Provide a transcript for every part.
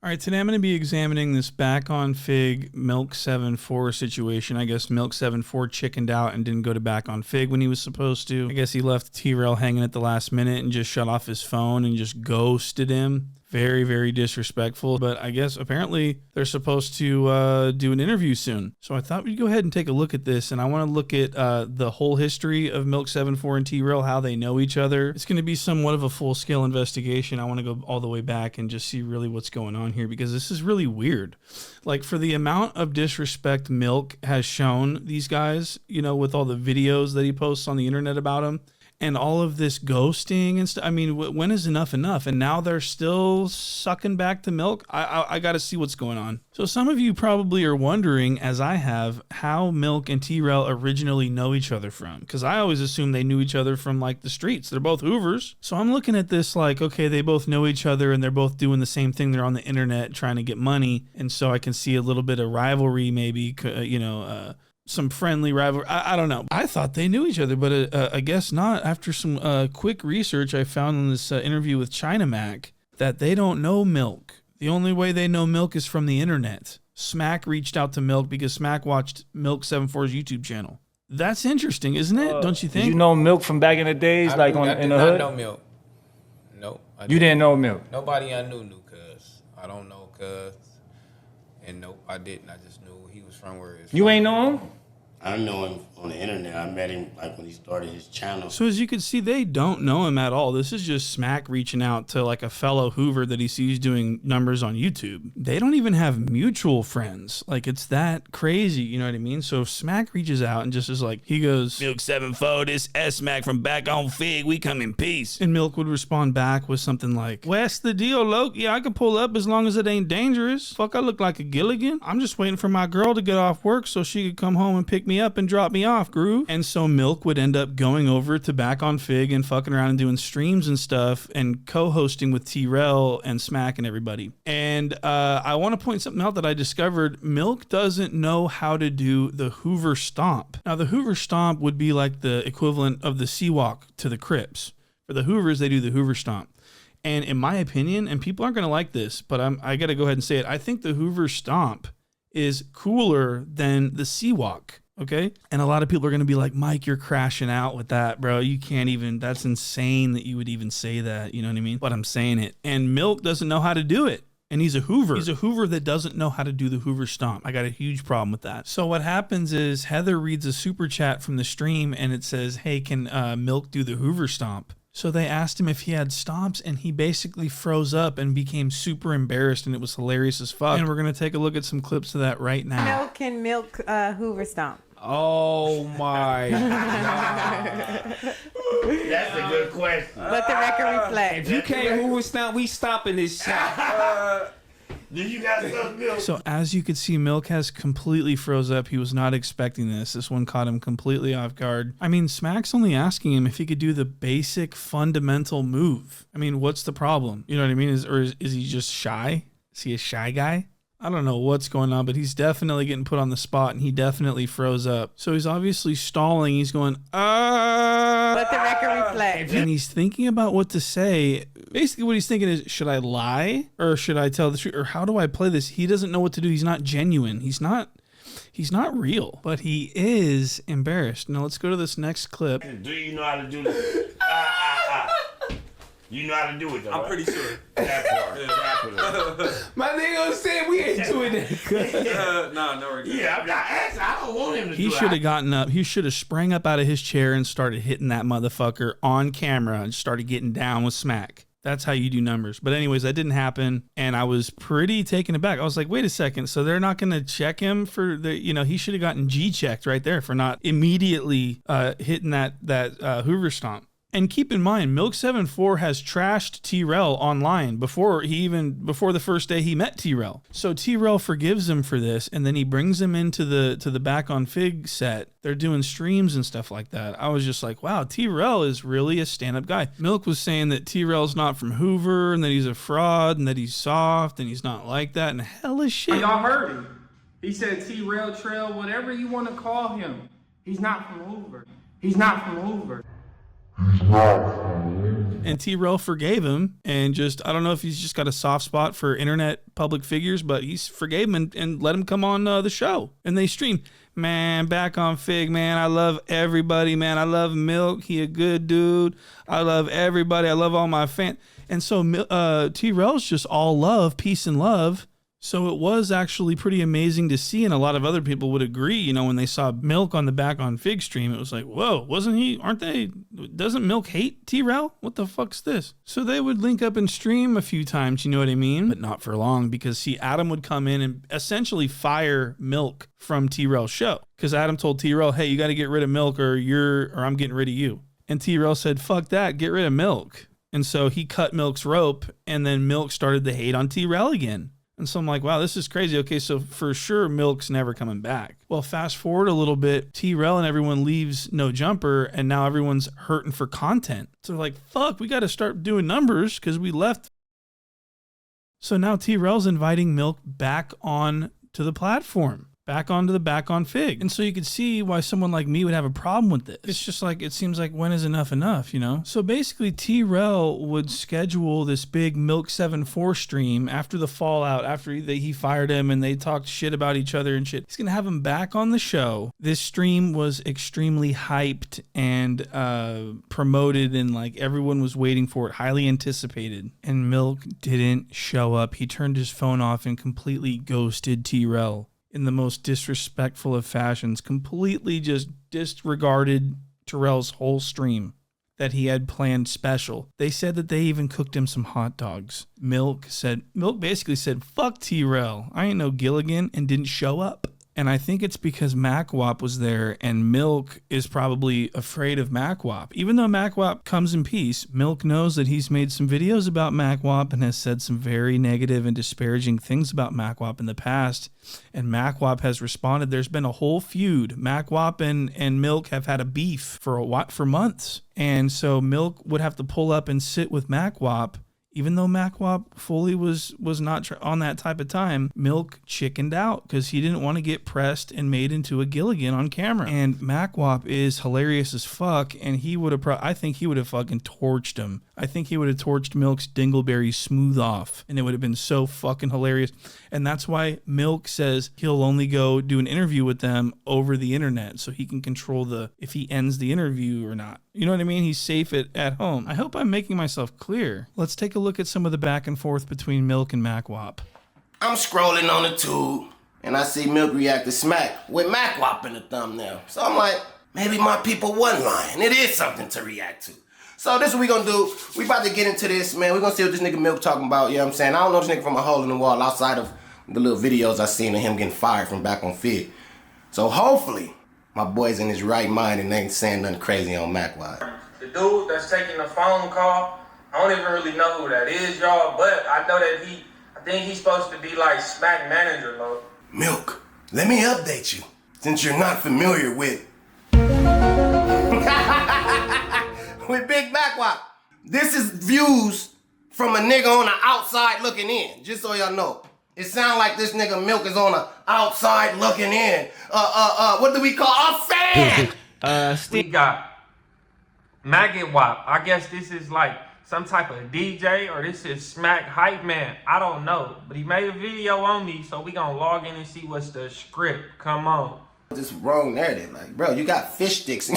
All right, today I'm going to be examining this back on Figg Milk74 situation. I guess Milk74 chickened out and didn't go to back on Figg when he was supposed to. I guess he left T-Rell hanging at the last minute and just shut off his phone and just ghosted him. Very, very disrespectful. But I guess apparently they're supposed to do an interview soon. So I thought we'd go ahead and take a look at this. And I want to look at the whole history of Milk74 and T-Rell, how they know each other. It's going to be somewhat of a full-scale investigation. I want to go all the way back and just see really what's going on here, because this is really weird. Like, for the amount of disrespect Milk has shown these guys, you know, with all the videos that he posts on the internet about them, and all of this ghosting and stuff. I mean, when is enough enough? And now they're still sucking back to Milk. I got to see what's going on. So some of you probably are wondering, as I have, how Milk and T-Rell originally know each other from. Because I always assumed they knew each other from, like, the streets. They're both Hoovers. So I'm looking at this like, okay, they both know each other and they're both doing the same thing. They're on the internet trying to get money. And so I can see a little bit of rivalry, maybe, some friendly rivalry. I don't know. I thought they knew each other, but I guess not. After some quick research, I found in this interview with China Mac that they don't know Milk. The only way they know Milk is from the internet. Smac reached out to Milk because Smac watched Milk74's YouTube channel. That's interesting, isn't it? Don't you think? Did you know Milk from back in the days, in the hood? I did not know Milk. Nope. You didn't know Milk? Nobody I knew Cuz. I don't know Cuz. And nope, I didn't. I just knew he was from where he was from. You ain't know him? I know him on the internet. I met him like when he started his channel. So as you can see, they don't know him at all. This is just Smac reaching out to like a fellow Hoover that he sees doing numbers on YouTube. They don't even have mutual friends. Like, it's that crazy, you know what I mean? So Smac reaches out and just is like, he goes, Milk74, this S-Smac from back on Figg, we come in peace. And Milk would respond back with something like, what's the deal, Loke? Yeah, I can pull up as long as it ain't dangerous. Fuck, I look like a Gilligan. I'm just waiting for my girl to get off work so she could come home and pick me up and drop me off, groove. And so Milk would end up going over to back on Figg and fucking around and doing streams and stuff and co-hosting with T-Rell and Smac and everybody. And I want to point something out that I discovered. Milk doesn't know how to do the Hoover stomp. Now, the Hoover stomp would be like the equivalent of the C-Walk to the Crips. For the Hoovers, they do the Hoover stomp. And in my opinion, and people aren't going to like this, but I got to go ahead and say it, I think the Hoover stomp is cooler than the C-Walk. Okay. And a lot of people are going to be like, Mike, you're crashing out with that, bro. You can't even, that's insane that you would even say that. You know what I mean? But I'm saying it. And Milk doesn't know how to do it. And he's a Hoover. He's a Hoover that doesn't know how to do the Hoover stomp. I got a huge problem with that. So what happens is Heather reads a super chat from the stream and it says, hey, can Milk do the Hoover stomp? So they asked him if he had stomps, and he basically froze up and became super embarrassed, and it was hilarious as fuck. And we're going to take a look at some clips of that right now. Can Milk Hoover stomp? Oh my God. That's a good question. Let the record reflect. If you can't Hoover stomp, we stopping this shit. Do you got some Milk? So as you can see, Milk has completely froze up. He was not expecting this. This one caught him completely off guard. I mean, Smac's only asking him if he could do the basic fundamental move. I mean, what's the problem? You know what I mean? Is he just shy? Is he a shy guy? I don't know what's going on, but he's definitely getting put on the spot, and he definitely froze up. So he's obviously stalling. He's going, Let the record reflect. and he's thinking about what to say. Basically, what he's thinking is, should I lie or should I tell the truth, or how do I play this? He doesn't know what to do. He's not genuine. He's not real, but he is embarrassed. Now let's go to this next clip. Do you know how to do this? You know how to do it, though. I'm pretty sure. That part. My nigga said we ain't doing that. No. Yeah, I don't want him to do it. He should have gotten up. He should have sprang up out of his chair and started hitting that motherfucker on camera and started getting down with Smac. That's how you do numbers. But anyways, that didn't happen, and I was pretty taken aback. I was like, wait a second. So they're not going to check him for the, he should have gotten G-checked right there for not immediately hitting that Hoover stomp. And keep in mind, Milk74 has trashed T-Rell online before the first day he met T-Rell. So T-Rell forgives him for this, and then he brings him into the back on Figg set. They're doing streams and stuff like that. I was just like, wow, T-Rell is really a stand-up guy. Milk was saying that T-Rell's not from Hoover, and that he's a fraud, and that he's soft, and he's not like that, and hell is shit. Y'all heard him. He said T-Rell, Trell, whatever you want to call him. He's not from Hoover. He's not from Hoover. He's not from Hoover. And T-Rell forgave him, and just, I don't know if he's just got a soft spot for internet public figures, but he forgave him and let him come on the show. And they streamed. Man, back on Figg, man. I love everybody, man. I love Milk. He a good dude. I love everybody. I love all my fans. And so T-Rell's just all love, peace and love. So it was actually pretty amazing to see, and a lot of other people would agree, you know, when they saw Milk on the back on Figg stream, it was like, whoa, doesn't Milk hate T-Rell? What the fuck's this? So they would link up and stream a few times, you know what I mean? But not for long, because see, Adam would come in and essentially fire Milk from T-Rell's show. Because Adam told T-Rell, hey, you got to get rid of Milk or I'm getting rid of you. And T-Rell said, fuck that, get rid of Milk. And so he cut Milk's rope, and then Milk started to hate on T-Rell again. And so I'm like, wow, this is crazy. Okay, so for sure, Milk's never coming back. Well, fast forward a little bit, T-Rell and everyone leaves No Jumper, and now everyone's hurting for content. So they're like, fuck, we got to start doing numbers because we left. So now T-Rell's inviting Milk back on to the platform. Back on Figg. And so you could see why someone like me would have a problem with this. It's just like, it seems like when is enough, you know? So basically T-Rell would schedule this big Milk74 stream after the fallout, after he fired him and they talked shit about each other and shit. He's gonna have him back on the show. This stream was extremely hyped and promoted, and like everyone was waiting for it, highly anticipated. And Milk didn't show up. He turned his phone off and completely ghosted T-Rell in the most disrespectful of fashions, completely just disregarded Trell's whole stream that he had planned special. They said that they even cooked him some hot dogs. Milk basically said, fuck T-Rell, I ain't no Gilligan, and didn't show up. And I think it's because MacWop was there, and Milk is probably afraid of MacWop. Even though MacWop comes in peace, Milk knows that he's made some videos about MacWop and has said some very negative and disparaging things about MacWop in the past. And MacWop has responded. There's been a whole feud. MacWop and Milk have had a beef for months. And so Milk would have to pull up and sit with MacWop. Even though MacWop fully was not on that type of time, Milk chickened out because he didn't want to get pressed and made into a Gilligan on camera. And MacWop is hilarious as fuck, and I think he would have fucking torched him. I think he would have torched Milk's dingleberry smooth off, and it would have been so fucking hilarious. And that's why Milk says he'll only go do an interview with them over the internet, so he can control if he ends the interview or not. You know what I mean? He's safe at home. I hope I'm making myself clear. Let's take a look at some of the back and forth between Milk and MacWop. I'm scrolling on the tube, and I see Milk react to Smack with MacWop in the thumbnail. So I'm like, maybe my people wasn't lying. It is something to react to. So this is what we gonna do. We about to get into this, man. We're gonna see what this nigga Milk talking about, you know what I'm saying? I don't know this nigga from a hole in the wall outside of the little videos I seen of him getting fired from back on Figg. So hopefully, my boy's in his right mind and ain't saying nothing crazy on MacWop. The dude that's taking the phone call, I don't even really know who that is, y'all, but I know that I think he's supposed to be like Smack manager, though. Milk, let me update you, since you're not familiar with with Big MacWop. This is views from a nigga on the outside looking in, just so y'all know. It sound like this nigga Milk is on the outside looking in. What do we call a fan? We got MacWop. I guess this is like some type of DJ, or this is Smack Hype Man. I don't know, but he made a video on me, so we gonna log in and see what's the script. Come on. This wrong narrative, like, bro, you got fish sticks.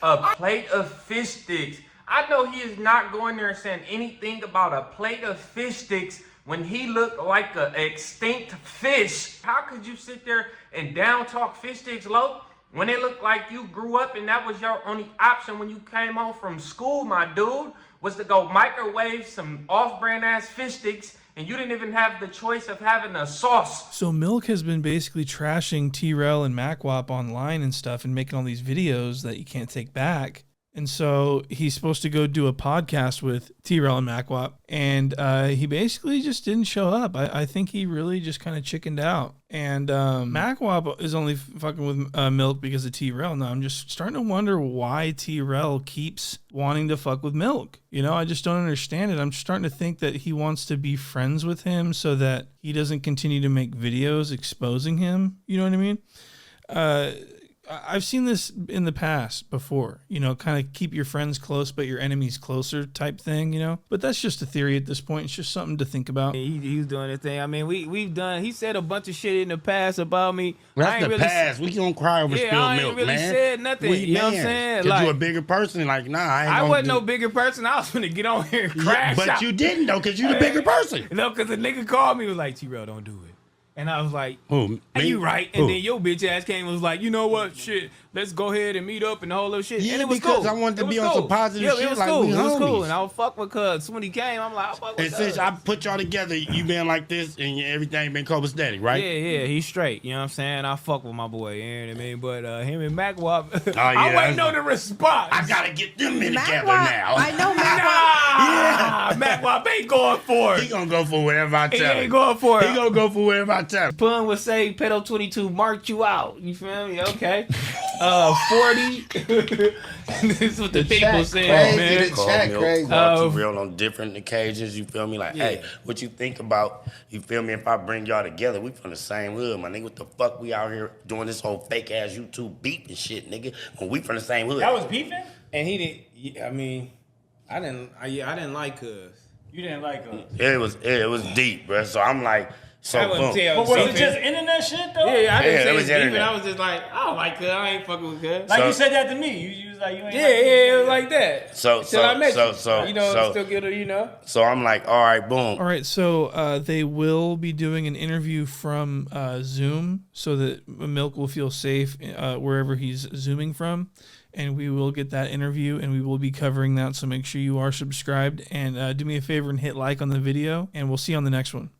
A plate of fish sticks. I know he is not going there and saying anything about a plate of fish sticks when he looked like an extinct fish. How could you sit there and down talk fish sticks, Lo, when it looked like you grew up and that was your only option when you came home from school, my dude, was to go microwave some off-brand ass fish sticks, and you didn't even have the choice of having a sauce. So Milk has been basically trashing T-Rell and MacWop online and stuff and making all these videos that you can't take back. And so he's supposed to go do a podcast with T-Rell and MacWop, and he basically just didn't show up. I think he really just kind of chickened out. And MacWop is only fucking with Milk because of T-Rell. Now I'm just starting to wonder why T-Rell keeps wanting to fuck with Milk. You know, I just don't understand it. I'm starting to think that he wants to be friends with him so that he doesn't continue to make videos exposing him. You know what I mean? I've seen this in the past before, you know, kind of keep your friends close but your enemies closer type thing, you know. But that's just a theory at this point. It's just something to think about. He was doing his thing. I mean, we've done. He said a bunch of shit in the past about me. That's the past. We don't cry over spilled I ain't milk, really man. said nothing. You know what I'm saying? Because Like, you a bigger person. Like, nah, I wasn't no bigger person. I was gonna get on here and crash But out. you didn't, though, because you the bigger person. No, because the nigga called me, was like, T-Rell, don't do it. And I was like, Who, are me? you right? And Who? then your bitch ass came and was like, you know what? Shit, let's go ahead and meet up and the whole little shit. Yeah, and it was because cool. I wanted to It was be on cool. some positive yeah, shit It was like cool. we It was cool. homies. And I was fuck with cuz. When he came, I'm like, I'll fuck with And cuz. since I put y'all together, you been like this and everything been copacetic, right? Yeah, he's straight. You know what I'm saying? I fuck with my boy, you know what I mean? But him and MacWop, yeah, I'm waiting that's- on the response. I gotta get them in together MacWop, now. I know MacWop. MacWop ain't going for He it. gonna go for whatever I He tell him. ain't going for it. He gonna go for whatever I tell him. Pun would say Pedo 22 marked you out. You feel me? Okay. 40. This is what the people saying, man. The chat crazy. Call T-Rell on different occasions, you feel me? Like, Yeah. hey, what you think about, you feel me, if I bring y'all together, we from the same hood, my nigga. What the fuck we out here doing this whole fake ass YouTube beef and shit, nigga, when we from the same hood. That was beefing? And he didn't. I mean, I didn't like cuz. You didn't like us. It was deep, bro. So I'm like, so I wouldn't boom. tell. But was it just internet shit, though? Yeah, I didn't Yeah, it say was it's beefing. internet. I was just like, I don't like cuz. I ain't fucking with cuz. Like So- you said that to me. You was like, you ain't Yeah, like me. it was like that. So- Till I met so- you. so- you know, so- still get her, you know. So I'm like, all right, boom. All right, so they will be doing an interview from Zoom so that Milk will feel safe wherever he's Zooming from. And we will get that interview and we will be covering that. So make sure you are subscribed and do me a favor and hit like on the video. And we'll see you on the next one.